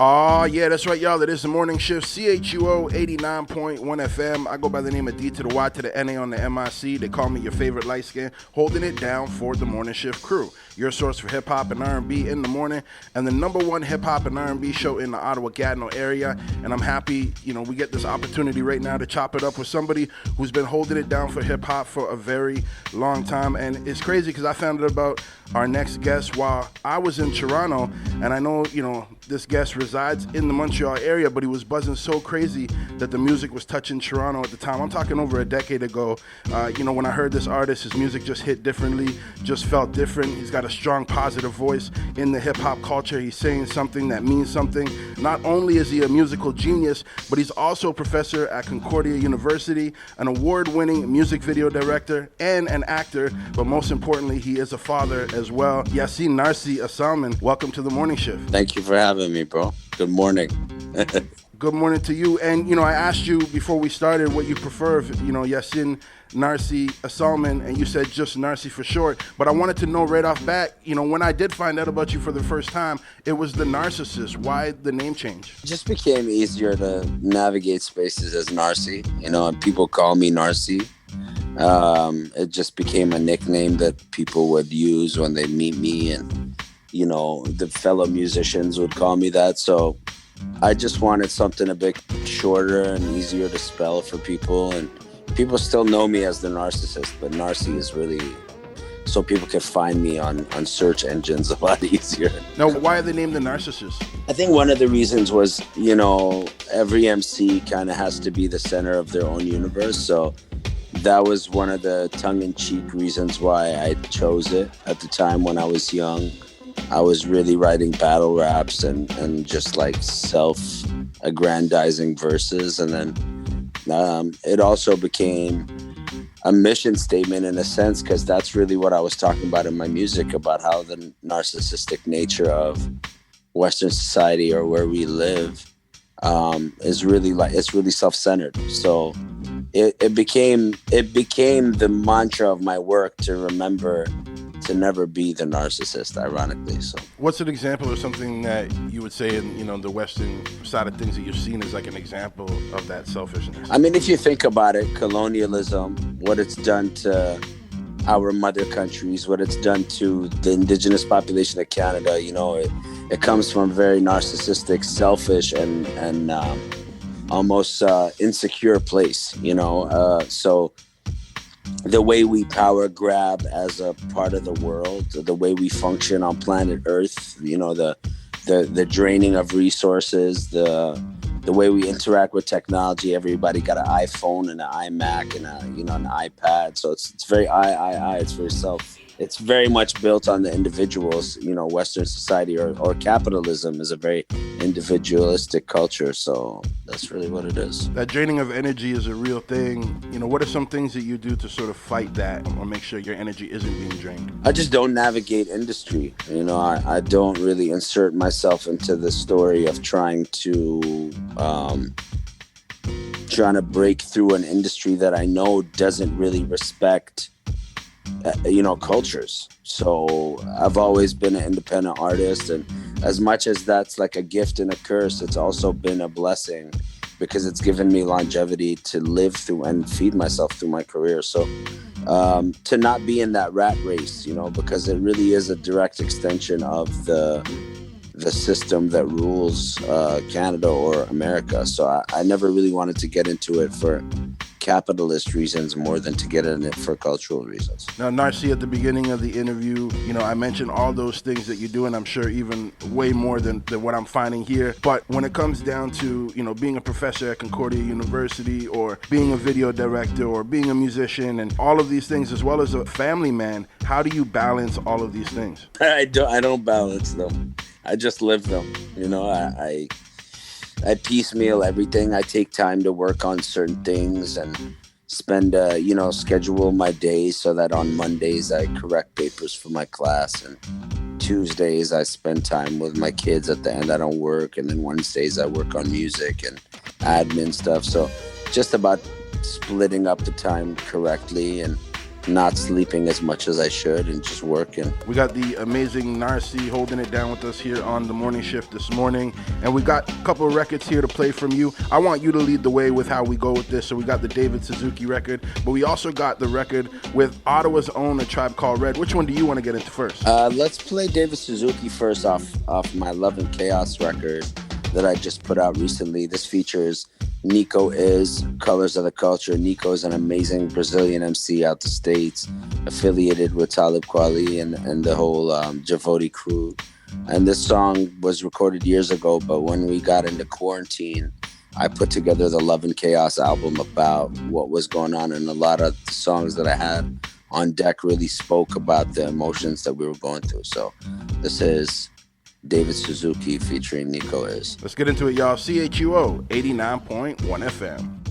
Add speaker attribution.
Speaker 1: Oh, yeah, that's right, y'all. It is the morning shift, CHUO 89.1 FM. I go by the name of D to the Y to the NA on the MIC. They call me your favorite light skin, holding it down for the morning shift crew. Your source for hip-hop and R&B in the morning, and the number one hip-hop and R&B show in the Ottawa, Gatineau area. And I'm happy, we get this opportunity right now to chop it up with somebody who's been holding it down for hip-hop for a very long time. And it's crazy because I found out about our next guest while I was in Toronto, and I know, this guest resides in the Montreal area, but he was buzzing so crazy that the music was touching Toronto at the time. I'm talking over a decade ago. When I heard this artist, his music just hit differently, just felt different. He's got a strong, positive voice in the hip-hop culture. He's saying something that means something. Not only is he a musical genius, but he's also a professor at Concordia University, an award-winning music video director, and an actor. But most importantly, he is a father as well. Yassin Narcy Alsalman, welcome to the morning shift.
Speaker 2: Thank you for having me, bro. Good morning.
Speaker 1: Good morning to you. And, I asked you before we started what you prefer, Yassin Narcy Alsalman, and you said just Narcy for short. But I wanted to know right off bat, when I did find out about you for the first time, it was the Narcicyst. Why the name change?
Speaker 2: It just became easier to navigate spaces as Narcy, and people call me Narcy. It just became a nickname that people would use when they meet me, and the fellow musicians would call me that. So I just wanted something a bit shorter and easier to spell for people. And people still know me as the Narcicyst, but Narcy is really so people can find me on search engines a lot easier.
Speaker 1: Now, why are they named the Narcicyst?
Speaker 2: I think one of the reasons was, every MC kind of has to be the center of their own universe. So that was one of the tongue-in-cheek reasons why I chose it at the time when I was young. I was really writing battle raps and just like self-aggrandizing verses. And then it also became a mission statement in a sense, because that's really what I was talking about in my music, about how the narcissistic nature of Western society, or where we live, is really it's really self-centered. So it became the mantra of my work to remember to never be the narcissist, ironically. So
Speaker 1: what's an example of something that you would say in the Western side of things that you've seen as like an example of that selfishness?
Speaker 2: I mean, if you think about it, colonialism, what it's done to our mother countries, what it's done to the indigenous population of Canada, it comes from a very narcissistic, selfish, and almost insecure place, so the way we power grab as a part of the world, the way we function on planet Earth, the draining of resources, the way we interact with technology. Everybody got an iPhone and an iMac and an iPad. So it's very it's very it's very much built on the individuals. Western society or capitalism is a very individualistic culture. So that's really what it is.
Speaker 1: That draining of energy is a real thing. What are some things that you do to sort of fight that or make sure your energy isn't being drained?
Speaker 2: I just don't navigate industry. I don't really insert myself into the story of trying to break through an industry that I know doesn't really respect cultures. So I've always been an independent artist, and as much as that's like a gift and a curse, it's also been a blessing because it's given me longevity to live through and feed myself through my career. So to not be in that rat race, because it really is a direct extension of the system that rules Canada or America. So I never really wanted to get into it for capitalist reasons more than to get in it for cultural reasons.
Speaker 1: Now, Narcy, at the beginning of the interview, I mentioned all those things that you do, and I'm sure even way more than what I'm finding here. But when it comes down to, being a professor at Concordia University, or being a video director, or being a musician, and all of these things, as well as a family man, how do you balance all of these things?
Speaker 2: I don't balance them. I just live them. I piecemeal everything. I take time to work on certain things and spend, schedule my days so that on Mondays I correct papers for my class, and Tuesdays I spend time with my kids at the end. I don't work, and then Wednesdays I work on music and admin stuff. So just about splitting up the time correctly. And not sleeping as much as I should and just working.
Speaker 1: We got the amazing Narcy holding it down with us here on the morning shift this morning. And we got a couple of records here to play from you. I want you to lead the way with how we go with this. So we got the David Suzuki record, but we also got the record with Ottawa's own A Tribe Called Red. Which one do you want to get into first?
Speaker 2: Let's play David Suzuki first off my Love and Chaos record that I just put out recently. This features Nico Is, Colors of the Culture. Nico is an amazing Brazilian MC out the States, affiliated with Talib Kweli and the whole Javoti crew. And this song was recorded years ago, but when we got into quarantine, I put together the Love and Chaos album about what was going on, and a lot of the songs that I had on deck really spoke about the emotions that we were going through. So this is David Suzuki featuring Nico Is.
Speaker 1: Let's get into it, y'all. CHUO 89.1 FM.